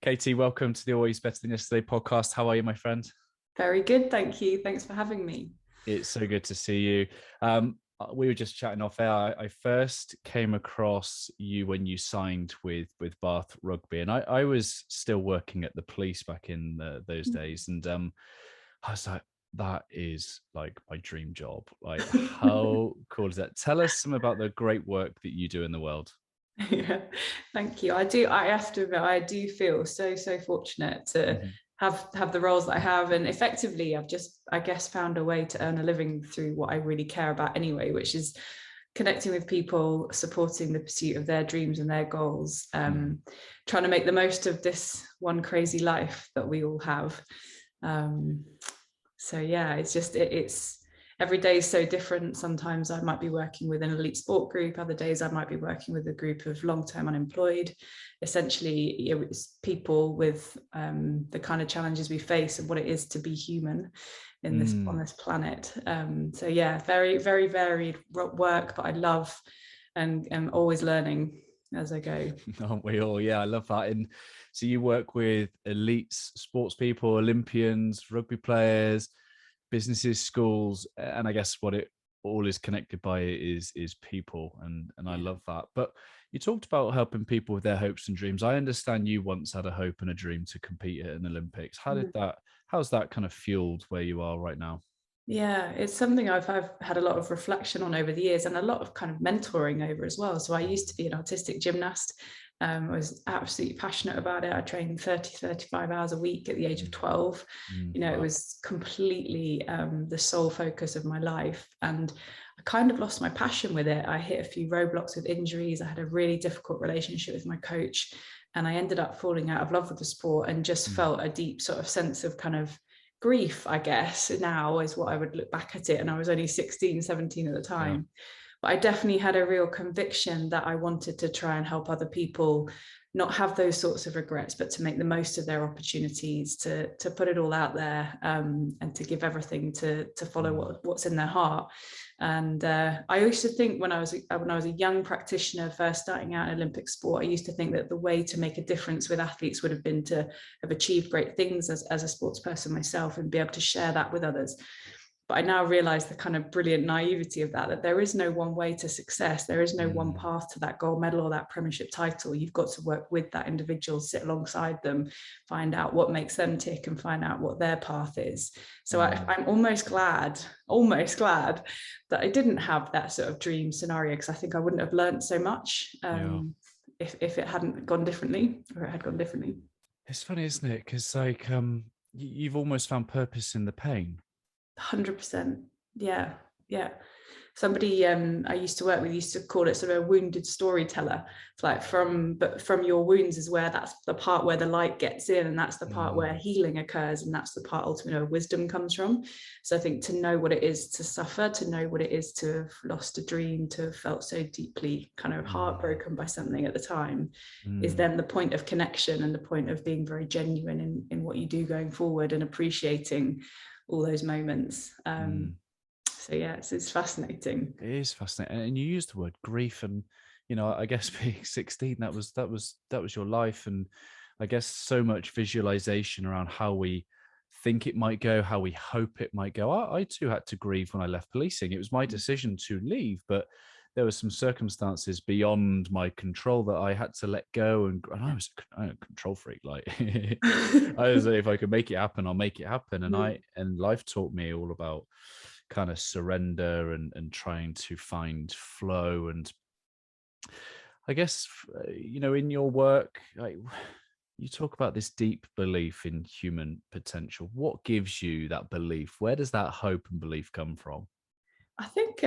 Katie, welcome to the Always Better Than Yesterday podcast. How are you, my friend? Very good, thank you. Thanks for having me. It's so good to see you. We were just chatting off air. I first came across you when you signed with Bath Rugby, and I was still working at the police back in those days, and I was like, that is like my dream job. Like, how cool is that? Tell us some about the great work that you do in the world. Yeah, thank you. I have to admit, I do feel so fortunate to Mhm. have the roles that I have, and effectively I've just, I guess, found a way to earn a living through what I really care about anyway, which is connecting with people, supporting the pursuit of their dreams and their goals, trying to make the most of this one crazy life that we all have. So yeah, it's just it's every day is so different. Sometimes I might be working with an elite sport group, other days I might be working with a group of long-term unemployed. Essentially, it's people with the kind of challenges we face and what it is to be human in this on this planet. So yeah, very varied work, but I love and am always learning as I go. Aren't we all? Yeah, I love that. And so you work with elites, sports people, Olympians, rugby players, businesses, schools, and I guess what it all is connected by is people, and I Yeah. love that. But you talked about helping people with their hopes and dreams. I understand you once had a hope and a dream to compete at an Olympics. How's that kind of fueled where you are right now? Yeah, it's something I've had a lot of reflection on over the years and a lot of kind of mentoring over as well. So I used to be an artistic gymnast. I was absolutely passionate about it. I trained 35 hours a week at the age of 12. It Wow. was completely the sole focus of my life. And I kind of lost my passion with it. I hit a few roadblocks with injuries. I had a really difficult relationship with my coach. And I ended up falling out of love with the sport and just felt a deep sort of sense of kind of grief, I guess, now is what I would look back at it. And I was only 16, 17 at the Yeah. time. But I definitely had a real conviction that I wanted to try and help other people not have those sorts of regrets, but to make the most of their opportunities, to put it all out there, and to give everything to follow what's in their heart. And I used to think when I was a young practitioner first starting out in Olympic sport, I used to think that the way to make a difference with athletes would have been to have achieved great things as a sports person myself and be able to share that with others. But I now realize the kind of brilliant naivety of that there is no one way to success. There is no one path to that gold medal or that premiership title. You've got to work with that individual, sit alongside them, find out what makes them tick and find out what their path is. So I'm almost glad that I didn't have that sort of dream scenario, because I think I wouldn't have learned so much Yeah. if it hadn't gone differently, or it had gone differently. It's funny, isn't it? Because like you've almost found purpose in the pain. 100%. Yeah. Yeah. Somebody I used to work with used to call it sort of a wounded storyteller. It's like from your wounds is where that's the part where the light gets in, and that's the part where healing occurs, and that's the part ultimately where wisdom comes from. So I think to know what it is to suffer, to know what it is to have lost a dream, to have felt so deeply kind of heartbroken by something at the time, is then the point of connection and the point of being very genuine in what you do going forward and appreciating all those moments. So yeah, it's fascinating. It is fascinating, and you used the word grief, and I guess being 16, that was your life, and I guess so much visualization around how we think it might go, how we hope it might go. I too had to grieve when I left policing. It was my decision to leave, but there were some circumstances beyond my control that I had to let go, and I was a control freak. Like I was like, if I could make it happen, I'll make it happen. And life taught me all about kind of surrender and trying to find flow. And I guess in your work, like, you talk about this deep belief in human potential. What gives you that belief? Where does that hope and belief come from? I think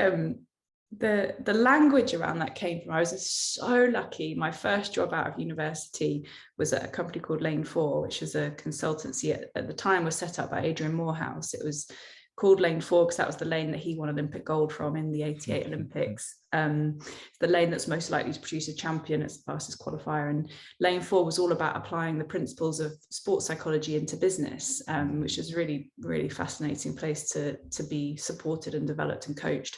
the language around that came from, I was so lucky. My first job out of university was at a company called Lane 4, which was a consultancy at the time was set up by Adrian Morehouse. It was called Lane 4 because that was the lane that he won Olympic gold from in the 88 Olympics. The lane that's most likely to produce a champion as the fastest qualifier. And Lane 4 was all about applying the principles of sports psychology into business, which is really, really fascinating place to be supported and developed and coached.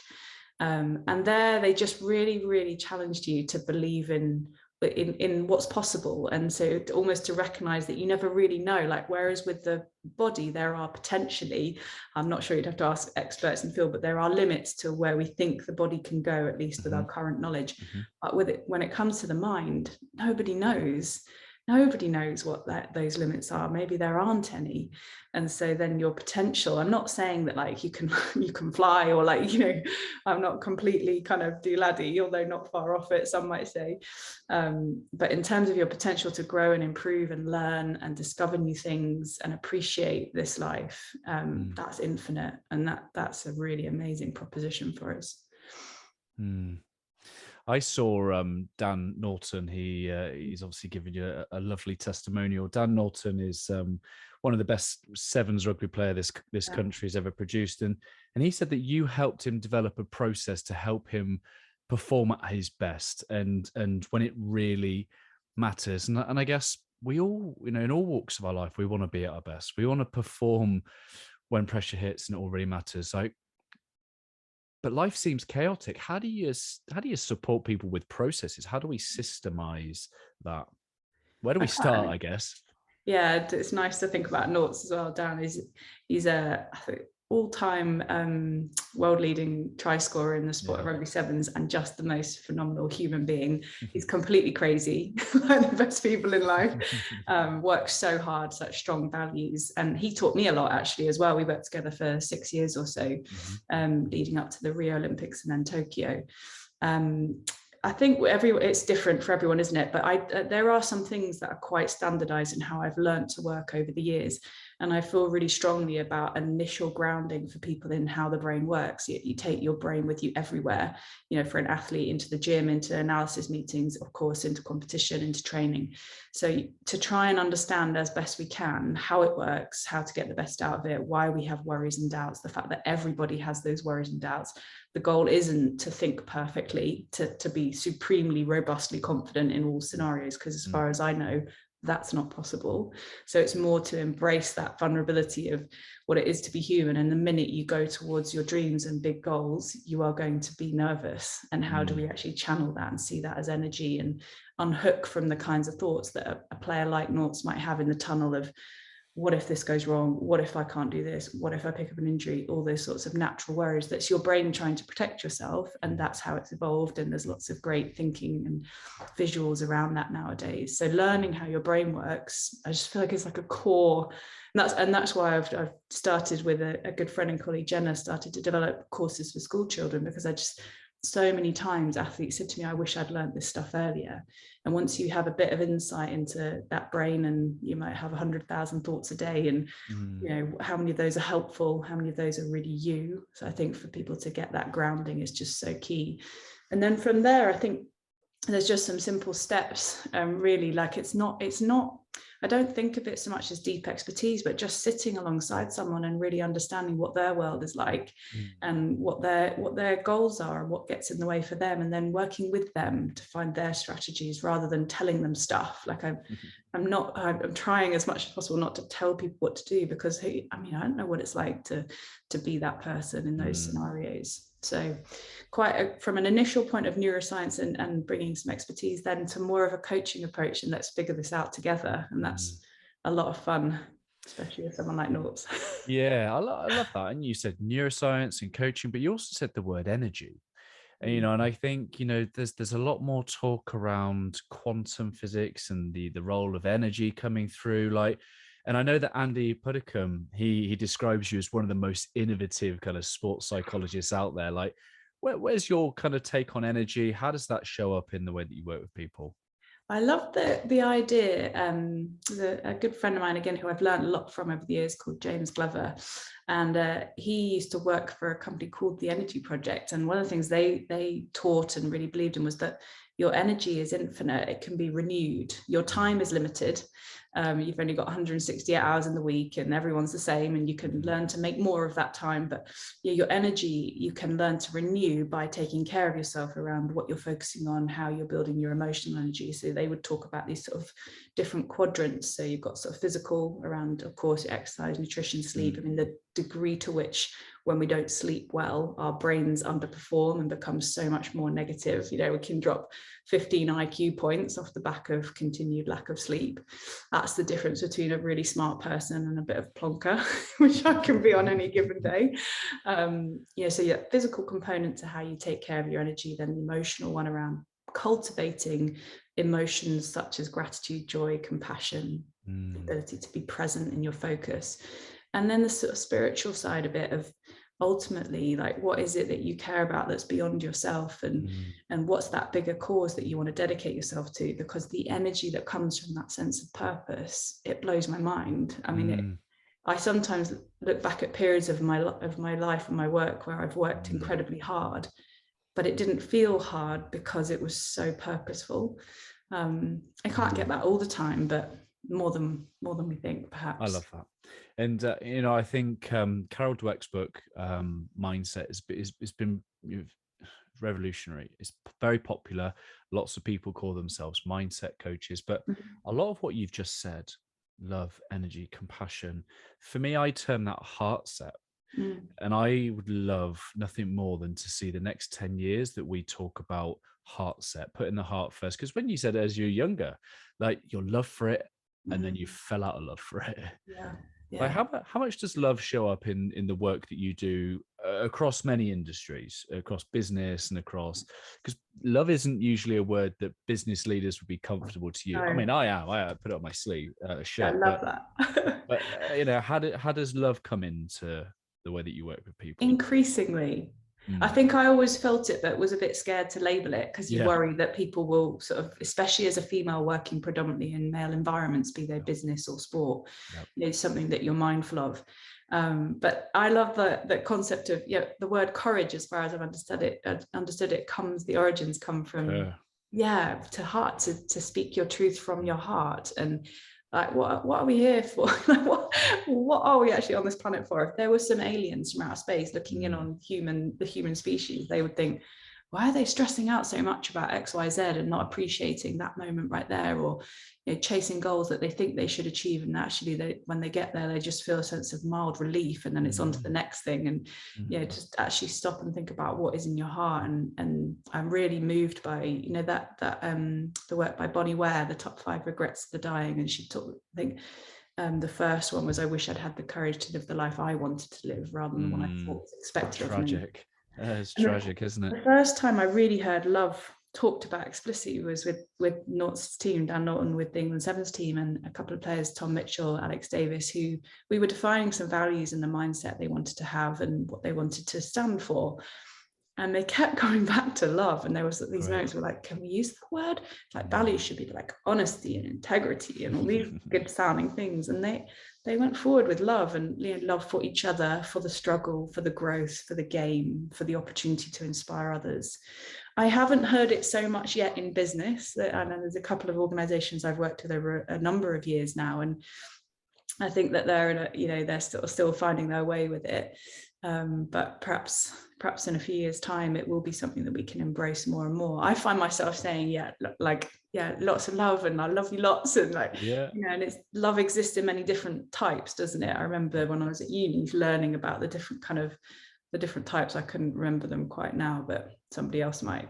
And there they just really, really challenged you to believe in in what's possible. And so almost to recognize that you never really know, like, whereas with the body, there are potentially, I'm not sure, you'd have to ask experts in the field, but there are limits to where we think the body can go, at least with our current knowledge. But with it, when it comes to the mind, nobody knows what those limits are. Maybe there aren't any. And so then your potential, I'm not saying that like you can fly, or like, you know, I'm not completely kind of do-laddy, although not far off it, some might say. But in terms of your potential to grow and improve and learn and discover new things and appreciate this life, that's infinite. And that's a really amazing proposition for us. I saw Dan Norton. He's obviously given you a lovely testimonial. Dan Norton is one of the best sevens rugby player this country has ever produced, and he said that you helped him develop a process to help him perform at his best, and when it really matters. And I guess we all, you know, in all walks of our life, we want to be at our best. We want to perform when pressure hits and it all really matters. Like, but life seems chaotic. How do you support people with processes? How do we systemize that? Where do we start, I guess? Yeah, it's nice to think about Norts as well. Dan he's a all-time world-leading try scorer in the sport of rugby sevens, and just the most phenomenal human being. He's completely crazy, like the best people in life. Works so hard, such strong values, and he taught me a lot actually as well. We worked together for 6 years or so, leading up to the Rio Olympics and then Tokyo. I think it's different for everyone, isn't it? But there are some things that are quite standardized in how I've learned to work over the years. And I feel really strongly about initial grounding for people in how the brain works. You take your brain with you everywhere, you know, for an athlete, into the gym, into analysis meetings, of course, into competition, into training. So to try and understand as best we can how it works, how to get the best out of it, why we have worries and doubts, the fact that everybody has those worries and doubts. The goal isn't to think perfectly, to be supremely robustly confident in all scenarios, because as far as I know, that's not possible. So it's more to embrace that vulnerability of what it is to be human. And the minute you go towards your dreams and big goals, you are going to be nervous. And how do we actually channel that and see that as energy and unhook from the kinds of thoughts that a player like Norts might have in the tunnel of, what if this goes wrong? What if I can't do this? What if I pick up an injury? All those sorts of natural worries. That's your brain trying to protect yourself. And that's how it's evolved. And there's lots of great thinking and visuals around that nowadays. So learning how your brain works, I just feel like it's like a core. And that's why I've started with a good friend and colleague, Jenna, started to develop courses for school children, because so many times athletes said to me, I wish I'd learned this stuff earlier. And once you have a bit of insight into that brain, and you might have 100,000 thoughts a day, and you know, how many of those are helpful, how many of those are really you. So I think for people to get that grounding is just so key. And then from there, I think there's just some simple steps, really. Like it's not, I don't think of it so much as deep expertise, but just sitting alongside someone and really understanding what their world is like, and what their goals are and what gets in the way for them, and then working with them to find their strategies rather than telling them stuff. Like I'm trying as much as possible not to tell people what to do, because I don't know what it's like to be that person in those scenarios. So from an initial point of neuroscience and bringing some expertise, then to more of a coaching approach, and let's figure this out together. And that's a lot of fun, especially with someone like Norts. Yeah, I love that. And you said neuroscience and coaching, but you also said the word energy. And, you know, and I think, you know, there's a lot more talk around quantum physics and the role of energy coming through. Like, and I know that Andy Puddicombe, he describes you as one of the most innovative kind of sports psychologists out there. Like, where's your kind of take on energy? How does that show up in the way that you work with people? I love the idea. A good friend of mine, again, who I've learned a lot from over the years, called James Glover. And he used to work for a company called the Energy Project. And one of the things they taught and really believed in was that your energy is infinite. It can be renewed. Your time is limited. You've only got 168 hours in the week, and everyone's the same, and you can learn to make more of that time. But your energy, you can learn to renew by taking care of yourself around what you're focusing on, how you're building your emotional energy. So they would talk about these sort of different quadrants. So you've got sort of physical around, of course, exercise, nutrition, sleep. I mean, the degree to which when we don't sleep well, our brains underperform and become so much more negative. You know, we can drop 15 IQ points off the back of continued lack of sleep. That's the difference between a really smart person and a bit of plonker, which I can be on any given day. So physical component to how you take care of your energy, then the emotional one around cultivating emotions such as gratitude, joy, compassion, the ability to be present in your focus. And then the sort of spiritual side of it, of ultimately, like, what is it that you care about that's beyond yourself, and what's that bigger cause that you want to dedicate yourself to? Because the energy that comes from that sense of purpose, it blows my mind. I mean, I sometimes look back at periods of my life and my work where I've worked incredibly hard, but it didn't feel hard because it was so purposeful. I can't get that all the time, but more than we think, perhaps. I love that. And I think Carol Dweck's book, Mindset, has been revolutionary. It's very popular. Lots of people call themselves mindset coaches, but a lot of what you've just said, love, energy, compassion, for me, I term that heart set. And I would love nothing more than to see the next 10 years that we talk about heart set, putting the heart first. Because when you said as you're younger, like, your love for it, and then you fell out of love for it. Like, how much does love show up in the work that you do across many industries, across business and across, because love isn't usually a word that business leaders would be comfortable to use. No. I mean, I put it on my sleeve, shirt. I love that. But how does love come into the way that you work with people? Increasingly. I think I always felt it, but was a bit scared to label it, because you worry that people will sort of, especially as a female working predominantly in male environments, be they business or sport, something that you're mindful of. But I love the concept of the word courage, as far as I've understood it. The origins come from to heart, to speak your truth from your heart. And like, what are we here for? What are we actually on this planet for? If there were some aliens from outer space looking in on the human species, they would think, why are they stressing out so much about X, Y, Z and not appreciating that moment right there, or chasing goals that they think they should achieve, and actually when they get there, they just feel a sense of mild relief, and then it's on to the next thing. And just actually stop and think about what is in your heart. And I'm really moved by the work by Bonnie Ware, The Top 5 Regrets of the Dying. And she talked, I think the first one was, I wish I'd had the courage to live the life I wanted to live, rather than the one I thought was expected of me. It's tragic, isn't it? The first time I really heard love talked about explicitly was with Norton's team, Dan Norton with the England Sevens team, and a couple of players, Tom Mitchell, Alex Davis, who we were defining some values and the mindset they wanted to have and what they wanted to stand for. And they kept going back to love. And there was these moments where, like, can we use the word? Like, values should be like honesty and integrity and all these good sounding things. And they went forward with love, and love for each other, for the struggle, for the growth, for the game, for the opportunity to inspire others. I haven't heard it so much yet in business. I know there's a couple of organizations I've worked with over a number of years now, and I think that they're still finding their way with it. But perhaps in a few years' time, it will be something that we can embrace more and more. I find myself saying, lots of love, and I love you lots, and and it's, love exists in many different types, doesn't it? I remember when I was at uni learning about the different types. I couldn't remember them quite now, but somebody else might.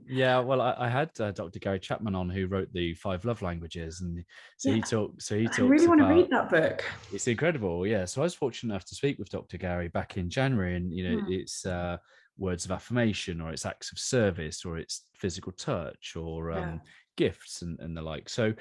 Well, I had Dr. Gary Chapman on, who wrote the 5 love languages, and he talks. I really want to read that book. It's incredible. So I was fortunate enough to speak with Dr. Gary back in January, and it's words of affirmation, or it's acts of service, or it's physical touch, or gifts and the like. So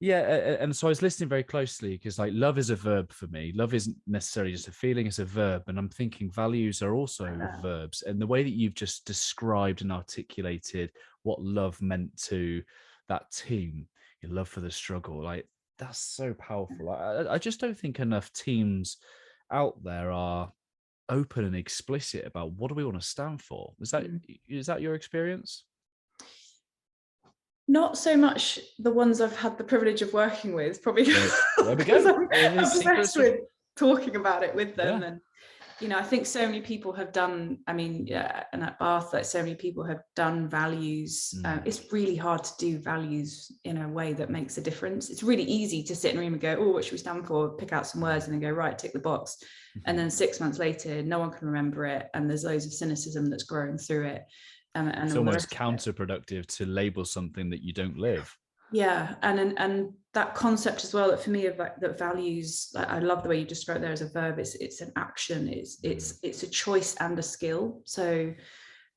and so I was listening very closely, because, like, love is a verb for me. Love isn't necessarily just a feeling, it's a verb. And I'm thinking values are also verbs. And the way that you've just described and articulated what love meant to that team, your love for the struggle, like, that's so powerful. I just don't think enough teams out there are open and explicit about what do we want to stand for. Is that your experience? Not so much the ones I've had the privilege of working with, probably there we go. I'm obsessed with talking about it with them. I think so many people have done, and at Bath, like so many people have done values. It's really hard to do values in a way that makes a difference. It's really easy to sit in a room and go, oh, what should we stand for? Pick out some words and then go, right, tick the box. And then 6 months later, no one can remember it. And there's loads of cynicism that's growing through it. And it's almost counterproductive to label something that you don't live. Yeah, and that concept as well, that for me, of like that values, I love the way you described there as a verb. It's an action. It's a choice and a skill. So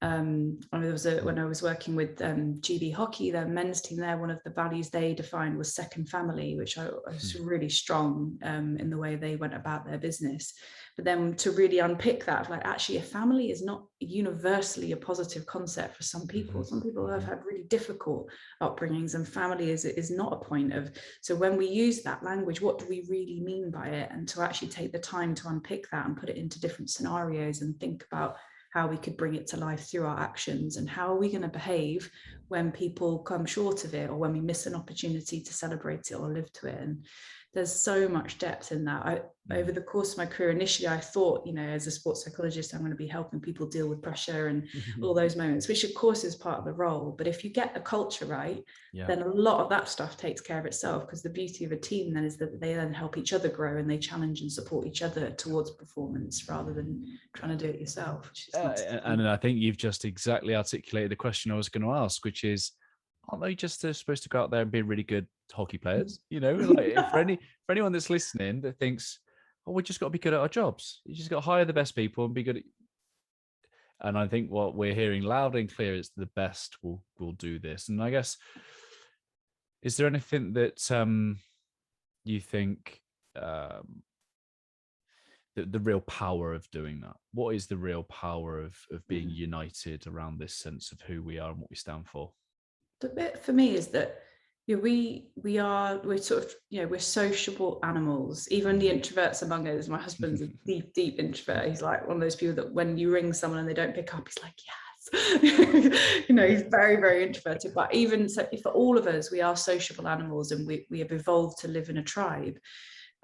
when I was working with GB Hockey, their men's team there, one of the values they defined was second family, which I was really strong in the way they went about their business. But then to really unpick that, like actually a family is not universally a positive concept for some people. Some people have had really difficult upbringings, and family is not a point of. So when we use that language, what do we really mean by it? And to actually take the time to unpick that and put it into different scenarios and think about how we could bring it to life through our actions, and how are we going to behave when people come short of it, or when we miss an opportunity to celebrate it or live to it. And there's so much depth in that. Over the course of my career, initially I thought, as a sports psychologist, I'm going to be helping people deal with pressure and all those moments, which of course is part of the role. But if you get the culture right, then a lot of that stuff takes care of itself, because the beauty of a team then is that they then help each other grow, and they challenge and support each other towards performance rather than trying to do it yourself. And I think you've just exactly articulated the question I was going to ask, which is, aren't they just supposed to go out there and be really good hockey players? Like for anyone that's listening that thinks, oh, we just got to be good at our jobs. You just got to hire the best people and be good at. And I think what we're hearing loud and clear is the best will do this. And I guess, is there anything that you think the real power of doing that? What is the real power of being united around this sense of who we are and what we stand for? The bit for me is that we're sort of, we're sociable animals. Even the introverts among us, my husband's a deep introvert. He's like one of those people that when you ring someone and they don't pick up, he's like, yes. He's very, very introverted. But even so, for all of us, we are sociable animals, and we have evolved to live in a tribe.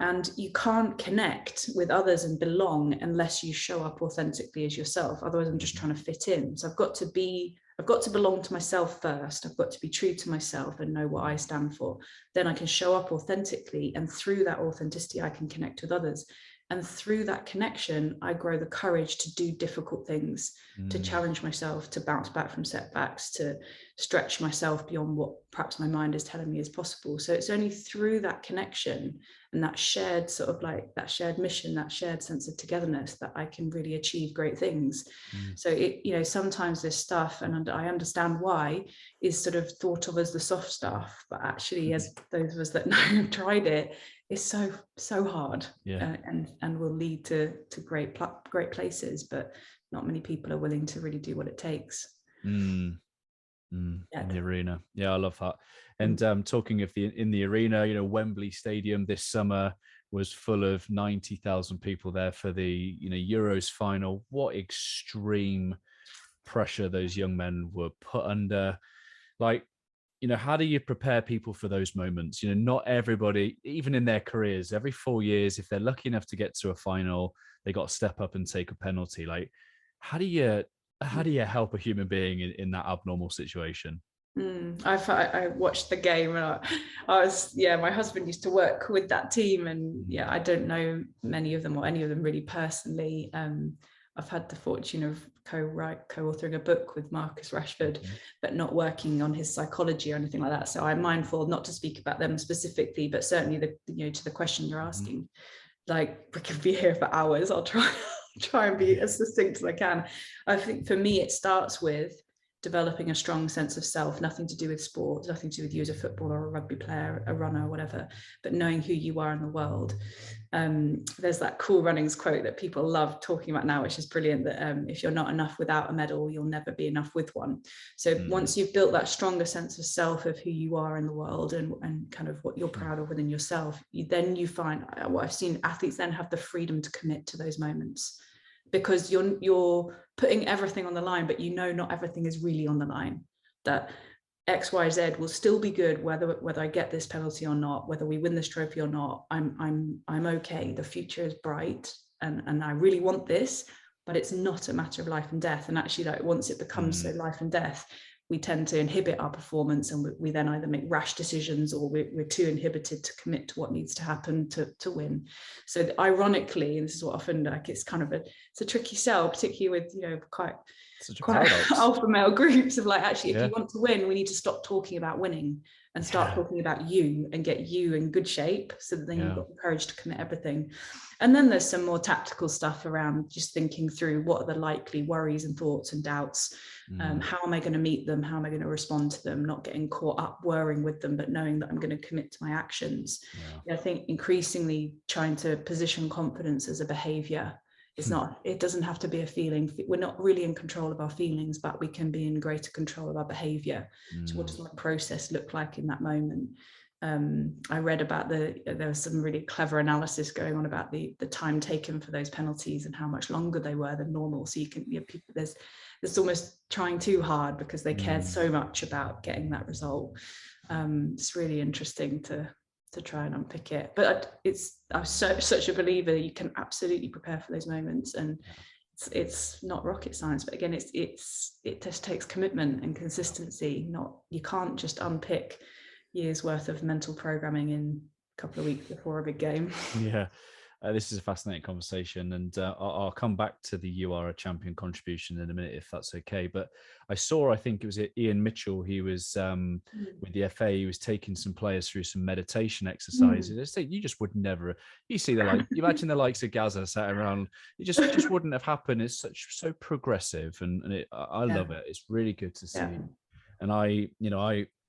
And you can't connect with others and belong unless you show up authentically as yourself. Otherwise, I'm just trying to fit in. So I've got to belong to myself first. I've got to be true to myself and know what I stand for. Then I can show up authentically, and through that authenticity, I can connect with others. And through that connection, I grow the courage to do difficult things, to challenge myself, to bounce back from setbacks, to stretch myself beyond what perhaps my mind is telling me is possible. So it's only through that connection and that shared sort of like that shared mission, that shared sense of togetherness, that I can really achieve great things. So sometimes this stuff, and I understand why, is sort of thought of as the soft stuff, but actually, as those of us that know have tried it, it's so hard, and will lead to great places, but not many people are willing to really do what it takes. In the arena. I love that. And talking of in the arena, Wembley Stadium this summer was full of 90,000 people there for the Euros final. What extreme pressure those young men were put under. Like, how do you prepare people for those moments? Not everybody, even in their careers, every 4 years, if they're lucky enough to get to a final, they got to step up and take a penalty. Like, how do you help a human being in that abnormal situation? I watched the game, and my husband used to work with that team, and I don't know many of them or any of them really personally. I've had the fortune of co-authoring a book with Marcus Rashford, but not working on his psychology or anything like that. So I'm mindful not to speak about them specifically, but certainly to the question you're asking, like, we could be here for hours. I'll try and be as succinct as I can. I think for me, it starts with developing a strong sense of self, nothing to do with sport, nothing to do with you as a footballer or a rugby player, a runner or whatever, but knowing who you are in the world. There's that cool runnings quote that people love talking about now, which is brilliant, that if you're not enough without a medal, you'll never be enough with one. So once you've built that stronger sense of self, of who you are in the world, and kind of what you're proud of within yourself, you find what I've seen athletes then have the freedom to commit to those moments, because you're putting everything on the line, but not everything is really on the line. That XYZ will still be good whether I get this penalty or not, whether we win this trophy or not. I'm okay. The future is bright, and I really want this, but it's not a matter of life and death. And actually, like, once it becomes so life and death, we tend to inhibit our performance, and we then either make rash decisions, or we're too inhibited to commit to what needs to happen to win. So ironically, and this is what often, like, it's kind of it's a tricky sell, particularly with, you know, quite alpha male groups, of like, actually, if you want to win, we need to stop talking about winning and start talking about you, and get you in good shape, so that then you've got the courage to commit everything. And then there's some more tactical stuff around just thinking through what are the likely worries and thoughts and doubts. How am I going to meet them? How am I going to respond to them? Not getting caught up worrying with them, but knowing that I'm going to commit to my actions. I think increasingly trying to position confidence as a behavior. It's not, it doesn't have to be a feeling. We're not really in control of our feelings, but we can be in greater control of our behavior. So what does my process look like in that moment? I read about there was some really clever analysis going on about the time taken for those penalties and how much longer they were than normal. So you can, you know, people, there's almost trying too hard because they cared so much about getting that result. It's really interesting to try and unpick it. But I'm such a believer you can absolutely prepare for those moments, and it's not rocket science, but again, it just takes commitment and consistency. You can't just unpick years worth of mental programming in a couple of weeks before a big game. This is a fascinating conversation, and I'll come back to the "You Are a Champion" contribution in a minute, if that's okay. But I think it was Ian Mitchell. He was with the FA. He was taking some players through some meditation exercises. You just would never. You see you imagine the likes of Gaza sat around. It just wouldn't have happened. It's so progressive, and I love it. It's really good to see. And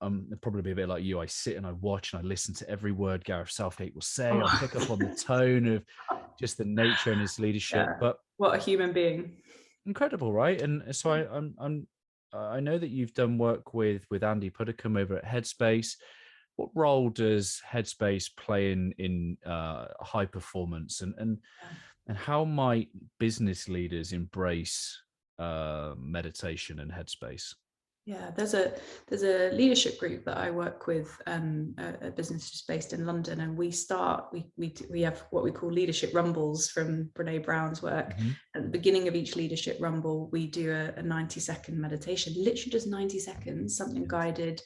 I'm probably a bit like you. I sit and I watch and I listen to every word Gareth Southgate will say. I pick up on the tone of just the nature and his leadership. But what a human being! Incredible, right? And so I know that you've done work with Andy Puddicombe over at Headspace. What role does Headspace play in high performance, and how might business leaders embrace meditation and Headspace? Yeah, there's a leadership group that I work with, a business just based in London, and we have what we call leadership rumbles from Brene Brown's work. At the beginning of each leadership rumble, we do a 90-second meditation, literally just 90 seconds, something guided.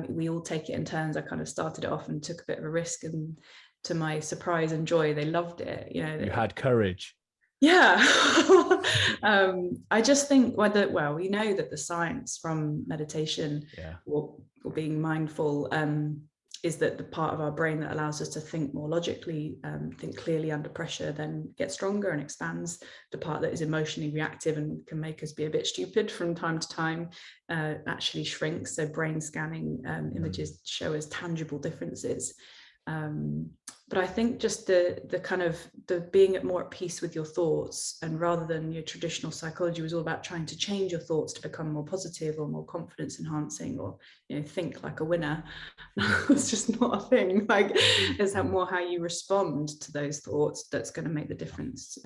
We all take it in turns. I kind of started it off and took a bit of a risk, and to my surprise and joy, they loved it. You had courage. Yeah. I just think we know that the science from meditation or being mindful is that the part of our brain that allows us to think more logically, think clearly under pressure, then gets stronger and expands. The part that is emotionally reactive and can make us be a bit stupid from time to time actually shrinks. So brain scanning images show us tangible differences. But I think just the kind of the being more at peace with your thoughts, and rather than your traditional psychology was all about trying to change your thoughts to become more positive or more confidence enhancing, or think like a winner. It's just not a thing. Like, it's more how you respond to those thoughts that's going to make the difference.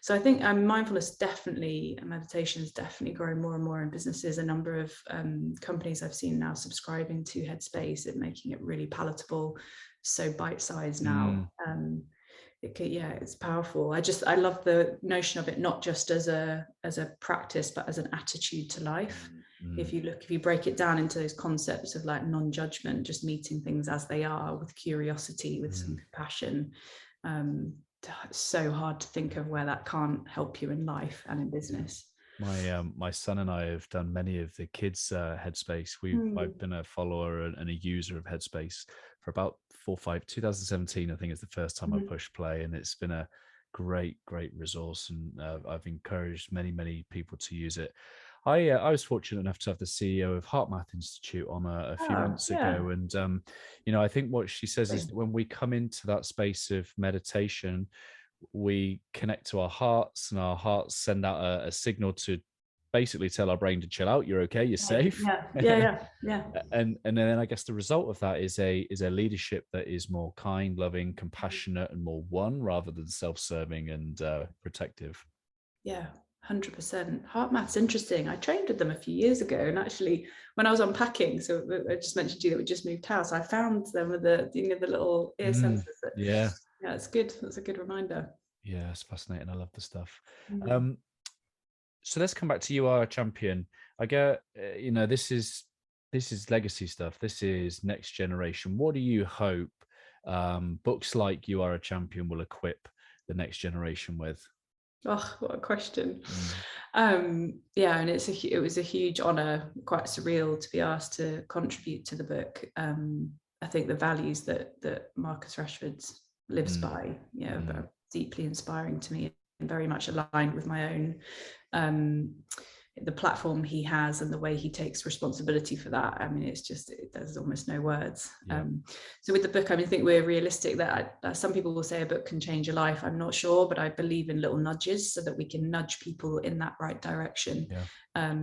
So I think mindfulness meditation is definitely growing more and more in businesses. A number of companies I've seen now subscribing to Headspace and making it really palatable, so bite-sized now. It's powerful. I love the notion of it not just as a practice, but as an attitude to life. If you break it down into those concepts of like non-judgment, just meeting things as they are with curiosity, with some compassion, it's so hard to think of where that can't help you in life and in business. My son and I have done many of the kids' Headspace. I've been a follower and a user of Headspace for about 2017, I think, is the first time I pushed play, and it's been a great resource, and I've encouraged many people to use it. I was fortunate enough to have the CEO of HeartMath Institute on a few months ago, and I think what she says is that when we come into that space of meditation, we connect to our hearts, and our hearts send out a signal to basically tell our brain to chill out. You're okay. You're safe. Yeah. And then I guess the result of that is a leadership that is more kind, loving, compassionate, and more one, rather than self-serving and protective. Yeah, 100%. HeartMath's interesting. I trained with them a few years ago, and actually, when I was unpacking, so I just mentioned to you that we just moved house, I found them with the little ear sensors. Yeah, it's good. That's a good reminder. Yeah, it's fascinating. I love the stuff. Mm. So let's come back to You Are a Champion. I get, this is legacy stuff. This is next generation. What do you hope books like You Are a Champion will equip the next generation with? Oh, what a question. Mm, Yeah, and it was a huge honor, quite surreal to be asked to contribute to the book. I think the values that Marcus Rashford lives mm, by, mm, are deeply inspiring to me and very much aligned with my own. Um, the platform he has and the way he takes responsibility for that. I mean, there's almost no words. yeah. So with the book, I mean, I think we're realistic that some people will say a book can change your life. I'm not sure, but I believe in little nudges so that we can nudge people in that right direction. Yeah.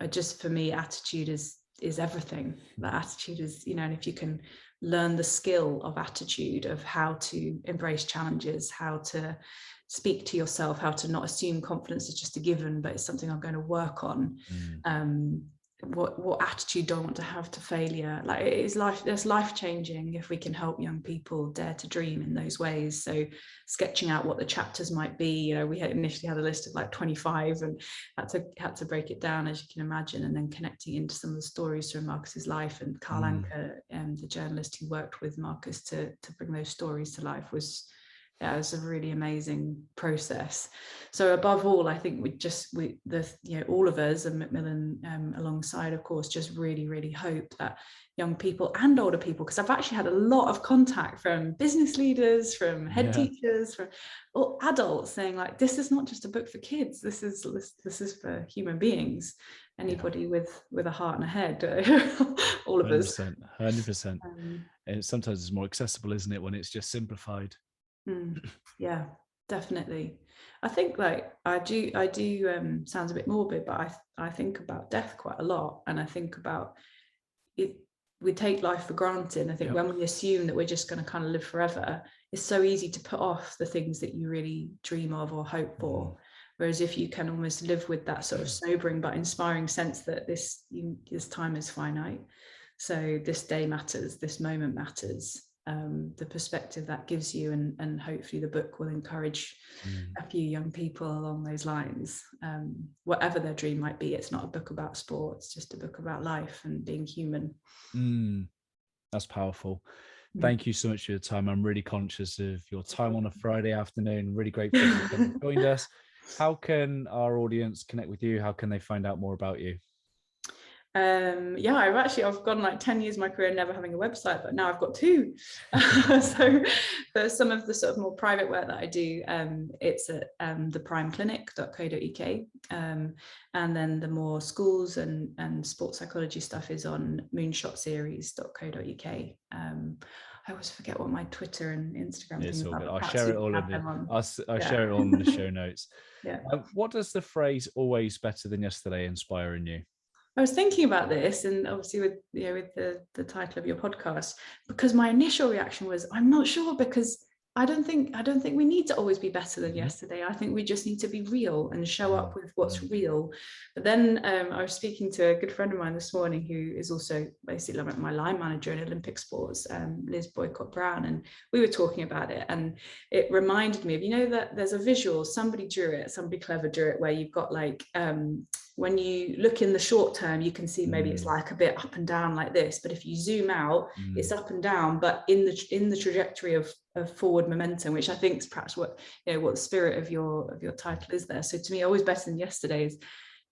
Just for me, attitude is everything. That attitude is, and if you can learn the skill of attitude, of how to embrace challenges, how to speak to yourself, how to not assume confidence is just a given, but it's something I'm going to work on. Mm, What attitude do I want to have to failure? Like, it is there's life changing if we can help young people dare to dream in those ways. So sketching out what the chapters might be, we had initially had a list of like 25 and had to break it down, as you can imagine, and then connecting into some of the stories from Marcus's life. And Carl mm, Anker, the journalist who worked with Marcus to bring those stories to life, was a really amazing process. So above all, I think all of us and Macmillan alongside, of course, just really, really hope that young people and older people, because I've actually had a lot of contact from business leaders, from head yeah. teachers, from all adults saying, like, this is not just a book for kids. This is for human beings. Yeah. Anybody with a heart and a head, all of us. 100%. 100%. Um, And sometimes it's more accessible, isn't it, when it's just simplified? yeah, definitely. I think, like, I do sounds a bit morbid, but I think about death quite a lot, and I think about it. We take life for granted, and I think Yep. when we assume that we're just going to kind of live forever, it's so easy to put off the things that you really dream of or hope for. Whereas if you can almost live with that sort of sobering but inspiring sense that this time is finite, so this day matters, this moment matters, the perspective that gives you, and hopefully the book will encourage a few young people along those lines, whatever their dream might be. It's not a book about sport, it's just a book about life and being human. That's powerful. Thank you so much for your time. I'm really conscious of your time on a Friday afternoon. Really grateful that you joined us. How can our audience connect with you? How can they find out more about you? I've gone like 10 years of my career never having a website, but now I've got two. So for some of the sort of more private work that I do, it's at theprimeclinic.co.uk, and then the more schools and sports psychology stuff is on moonshotseries.co.uk. I always forget what my Twitter and Instagram things are. I'll share it all share it all in the show notes. Yeah. What does the phrase "always better than yesterday" inspire in you? I was thinking about this, and obviously with the title of your podcast, because my initial reaction was, I'm not sure, because I don't think we need to always be better than yesterday. I think we just need to be real and show up with what's real. But then I was speaking to a good friend of mine this morning, who is also basically my line manager in Olympic sports, Liz Boycott Brown, and we were talking about it, and it reminded me of, that there's a visual, somebody clever drew it, where you've got like, when you look in the short term, you can see maybe it's like a bit up and down like this, but if you zoom out, it's up and down, but in the trajectory of forward momentum, which I think is perhaps what the spirit of your title is there. So to me, always better than yesterday is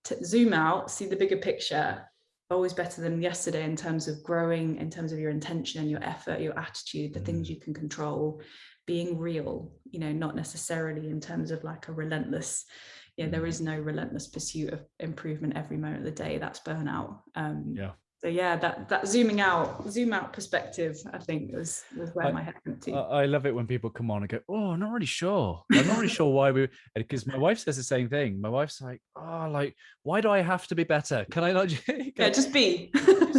to zoom out, see the bigger picture. Always better than yesterday in terms of growing, in terms of your intention, your effort, your attitude, the things you can control, being real, not necessarily in terms of like a relentless, there is no relentless pursuit of improvement every moment of the day. That's burnout. So that zoom out perspective, I think, was where my head went to. I love it when people come on and go, "Oh, I'm not really sure. I'm not really sure why because my wife says the same thing. My wife's like, "Oh, like, why do I have to be better? Can I not just be?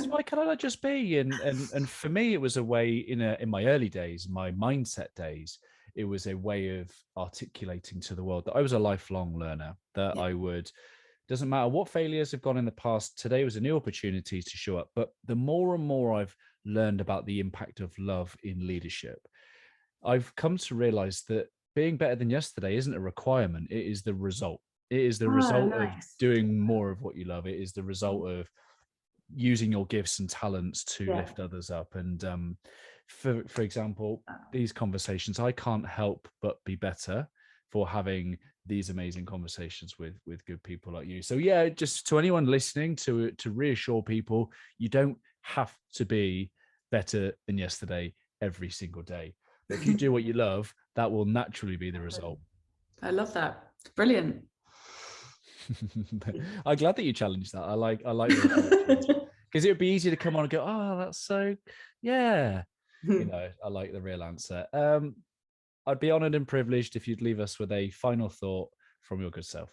Why can I not just be?" And for me, it was a way in my early days, my mindset days. It was a way of articulating to the world that I was a lifelong learner, that I would, doesn't matter what failures have gone in the past, today was a new opportunity to show up. But the more and more I've learned about the impact of love in leadership, I've come to realize that being better than yesterday isn't a requirement. It is the result. It is the Oh, result of nice. doing more of what you love. It is the result of using your gifts and talents to Yeah. lift others up. And for example, these conversations, I can't help but be better for having these amazing conversations with good people like you. So yeah, just to anyone listening, to reassure people, you don't have to be better than yesterday every single day. But if you do what you love, that will naturally be the result. I love that. Brilliant. I'm glad that you challenged that. I like the approach, because it would be easy to come on and go, oh, that's so, yeah. You know, I like the real answer. I'd be honored and privileged if you'd leave us with a final thought from your good self.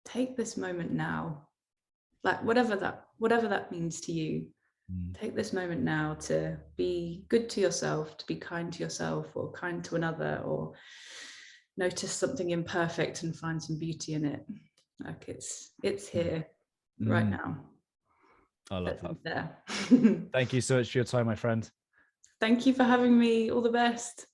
Take this moment now, like whatever that means to you. Take this moment now to be good to yourself, to be kind to yourself, or kind to another, or notice something imperfect and find some beauty in it. Like it's here right now. I love that. There. Thank you so much for your time, my friend. Thank you for having me. All the best.